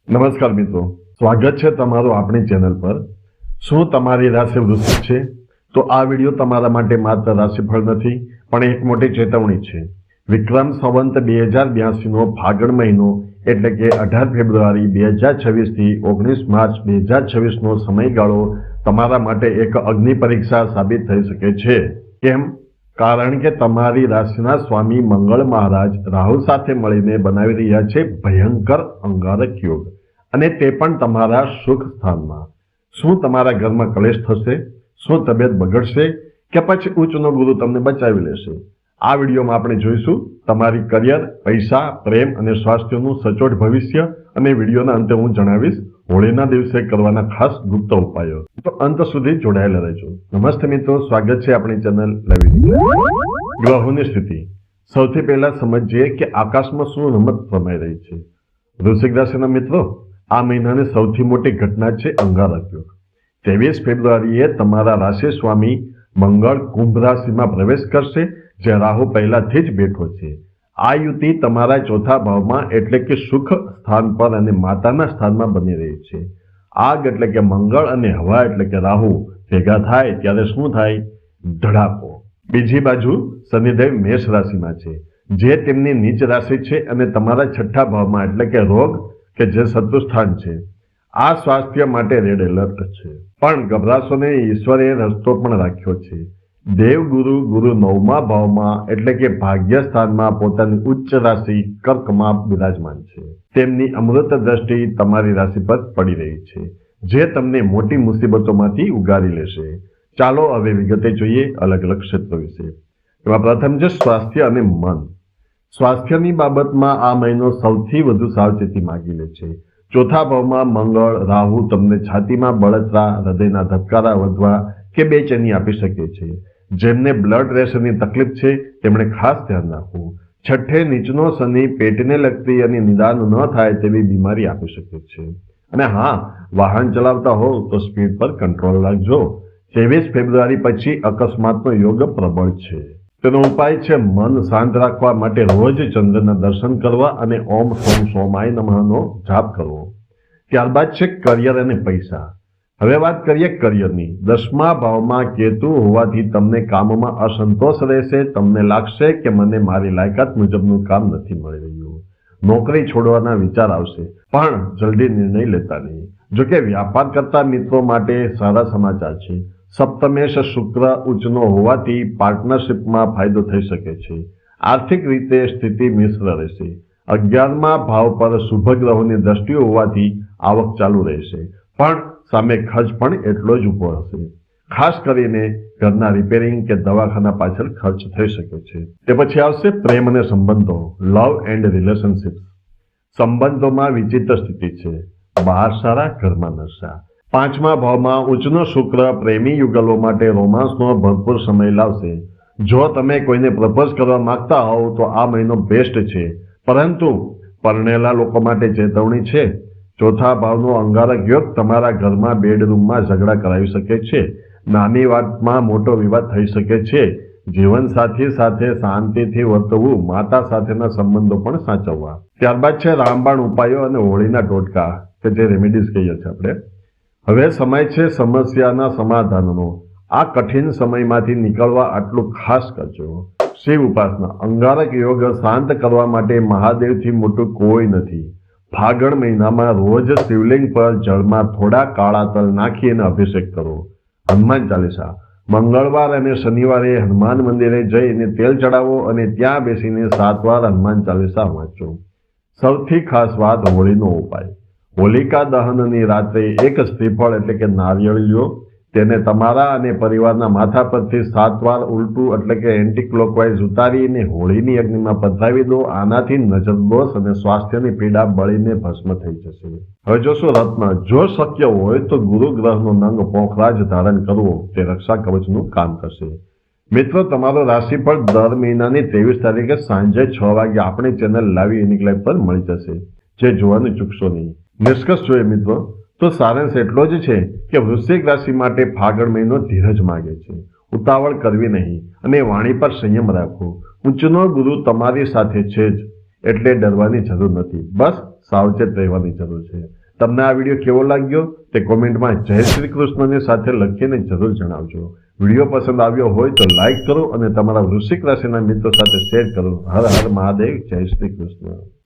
નમસ્કાર મિત્રો, સ્વાગત છે તમારું આપણી ચેનલ પર। શું તમારી રાશિ વૃશ્ચિક છે? તો આ વિડીયો તમારા માટે માત્ર રાશિફળ નથી, પણ એક મોટી ચેતવણી છે। વિક્રમ સંવંત 2082 નો ફાગણ મહિનો એટલે કે 18 ફેબ્રુઆરી 2026 થી 19 માર્ચ 2026 નો સમયગાળો તમારા માટે એક અગ્નિ પરીક્ષા સાબિત થઈ શકે છે। કેમ? કારણ કે તમારી રાશિના સ્વામી મંગળ મહારાજ રાહુ સાથે મળીને બનાવી રહ્યા છે ભયંકર અંગારક યોગ, અને તે પણ તમારા સુખ સ્થાનમાં। શું તમારા ઘરમાં કલેશ થશે? શું તબિયત બગડશે? કે પછી ઉચ્ચનો ગુરુ તમને બચાવી લેશે? આ વિડીયોમાં આપણે જોઈશું તમારી કરિયર, પૈસા, પ્રેમ અને સ્વાસ્થ્યનું સચોટ ભવિષ્ય, અને વિડીયોના અંતે હું જણાવીશ હોળીના દિવસે કરવાના ખાસ ગુપ્ત ઉપાયો। તો અંત સુધી જોડાયેલા રહેજો। નમસ્તે મિત્રો, સ્વાગત છે આપણી ચેનલ લવિંગ। ગ્રહોની સ્થિતિ સૌથી પહેલા સમજીએ કે આકાશમાં શું રમત રમાઈ રહી છે। વૃશ્ચિક રાશિના મિત્રો, આ મહિનાની સૌથી મોટી ઘટના છે અંગારક યોગ। 23 ફેબ્રુઆરીએ તમારા રાશિ સ્વામી મંગળ કુંભ રાશિમાં પ્રવેશ કરશે, જે રાહુ પહેલાથી જ બેઠો છે। આ યુતિ તમારા ચોથા ભાવમાં એટલે કે સુખ સ્થાન પર અને માતાના સ્થાનમાં બની રહી છે। આગ એટલે કે મંગળ અને હવા એટલે કે રાહુ ભેગા થાય ત્યારે શું થાય? ધડાકો। બીજી બાજુ શનિદેવ મેષ રાશિમાં છે, જે તેમની નીચ રાશિ છે, અને તમારા છઠ્ઠા ભાવમાં એટલે કે રોગ કે જે શત્રુ સ્થાન છે। આ સ્વાસ્થ્ય માટે રેડ એલર્ટ છે, પણ ગભરાશો નહીં, ઈશ્વરે રસ્તો પણ રાખ્યો છે। દેવગુરુ ગુરુ 9મા ભાવમાં એટલે કે ભાગ્ય સ્થાનમાં પોતાની ઉચ્ચ રાશિ કર્કમાં બિરાજમાન છે। તેમની અમૃત દ્રષ્ટિ તમારી રાશિ પર પડી રહી છે, જે તમને મોટી મુસીબતોમાંથી ઉગારી લેશે। ચાલો હવે વિગતે જોઈએ અલગ અલગ ક્ષેત્રો વિશે। એમાં પ્રથમ છે સ્વાસ્થ્ય અને મન। સ્વાસ્થ્યની બાબતમાં આ મહિનો સૌથી વધુ સાવચેતી માંગી લે છે। ચોથા ભાવમાં મંગળ રાહુ તમને છાતીમાં બળતરા, હૃદયના ધબકારા વધવા કે બેચેની આપી શકે છે। જેમને બ્લડ પ્રેશરની તકલીફ છે તેમણે ખાસ ધ્યાન રાખવું। છઠ્ઠે નીચનો શનિ પેટને લગતી અને નિદાન ન થાય તેવી બીમારી આપી શકે છે। અને હા, વાહન ચલાવતા હો તો સ્પીડ પર કંટ્રોલ રાખજો। 23 ફેબ્રુઆરી પછી અકસ્માતનો યોગ પ્રબળ છે। તેનો ઉપાય છે મન શાંત રાખવા માટે રોજ ચંદ્રના દર્શન કરવા અને ઓમ સોમ સોમાય નમઃનો જાપ કરવો। ત્યારબાદ છે કરિયર અને પૈસા। હવે વાત કરીએ કરિયરની। 10મા ભાવમાં કેતુ હોવાથી તમને કામમાં અસંતોષ રહેશે। તમને લાગશે કે મને મારી લાયકાત મુજબનું કામ નથી મળી રહ્યું। નોકરી છોડવાના વિચાર આવશે, પણ જલ્દી નિર્ણય લેતા નહીં। જોકે વ્યાપાર કરતા મિત્રો માટે સારા સમાચાર છે। સપ્તમેશ શુક્ર ઉચ્ચનો હોવાથી પાર્ટનરશિપમાં ફાયદો થઈ શકે છે। આર્થિક રીતે સ્થિતિ મિશ્ર રહેશે। 11મા ભાવ પર શુભ ગ્રહોની દ્રષ્ટિ હોવાથી આવક ચાલુ રહેશે, પણ સામે ખર્ચ પણ એટલો જ ઉભો હશે। ખાસ કરીને ઘરના રિપેરિંગ કે દવાખાના પાછળ ખર્ચ થઈ શકે છે। તે પછી આવશે પ્રેમ અને સંબંધો, લવ એન્ડ રિલેશનશિપ। સંબંધોમાં વિચિત્ર સ્થિતિ છે। બહાર સારા, ઘરમાં નશા। 5મા ભાવમાં ઉચ્ચનો શુક્ર પ્રેમી યુગલો માટે રોમાંસનો ભરપૂર સમય લાવશે। જો તમે કોઈને પ્રપોઝ કરવા માંગતા હોવ તો આ મહિનો બેસ્ટ છે, પરંતુ પરણેલા લોકો માટે ચેતવણી છે। ચોથા ભાવનો અંગારક યોગ તમારા ઘરમાં બેડરૂમમાં ઝઘડા કરાવી શકે છે। નાની વાતમાં મોટો વિવાદ થઈ શકે છે। જીવનસાથી સાથે શાંતિથી વર્તવું, માતા સાથેના સંબંધો પણ સાચવવા। ત્યારબાદ છે રામબાણ ઉપાયો અને હોળીના ટોટકા, કે જે રેમેડીઝ કહીએ છીએ આપણે। હવે સમય છે સમસ્યાના સમાધાનનો। આ કઠિન સમયમાંથી નીકળવા આટલું ખાસ કરજો। શિવ ઉપાસના। અંગારક યોગ શાંત કરવા માટે મહાદેવથી મોટું કોઈ નથી। ફાગણ મહિનામાં રોજ શિવલિંગ પર જળમાં થોડા કાળા તલ નાખી અને અભિષેક કરો। હનુમાન ચાલીસા। મંગળવાર અને શનિવારે હનુમાન મંદિરે જઈને તેલ ચડાવો અને ત્યાં બેસીને 7 વાર હનુમાન ચાલીસા વાંચો। સૌથી ખાસ વાત હોળીનો ઉપાય। હોલિકા દહનની રાત્રે એક શ્રીફળ એટલે કે નારિયેળ લ્યો, તેને તમારા અને પરિવારના માથા પરથી 7 વાર ઉલટું એટલે કે એન્ટી ક્લોકવાઇઝ ઉતારીને હોળીની અગ્નિમાં પધરાવી દો। આનાથી નજર દોષ અને સ્વાસ્થ્યની પીડા બળીને ભસ્મ થઈ જશે। હવે જોશો રત્ન। જો શક્ય હોય તો ગુરુ ગ્રહનો નંગ પોખરાજ ધારણ કરવો, તે રક્ષા કવચનું કામ કરશે। મિત્રો, તમારો રાશિફળ દર મહિનાની 23 તારીખે સાંજે 6 વાગે આપણી ચેનલ લાવી યુનિક લાઈવ પર મળી જશે, જે જોવાનું ચૂકશો નહીં। નિષ્કર્ષ જોઈએ મિત્રો, તો સારાંશ એટલો જ છે કે વૃશ્ચિક રાશિ માટે ફાગણ મહિનો ધીરજ માંગે છે। ઉતાવળ કરવી નહીં અને વાણી પર સંયમ રાખવો। ઉચ્ચનો ગુરુ તમારી સાથે છે જ, એટલે ડરવાની જરૂર નથી, બસ સાવચેત રહેવાની જરૂર છે. તમને આ વિડીયો કેવો લાગ્યો તે કોમેન્ટમાં જય શ્રી કૃષ્ણની સાથે લખીને જરૂર જણાવજો. વિડીયો પસંદ આવ્યો હોય તો લાઈક કરો અને તમારા વૃશ્ચિક રાશિના મિત્રો સાથે શેર કરો. હર હર મહાદેવ. જય શ્રી કૃષ્ણ.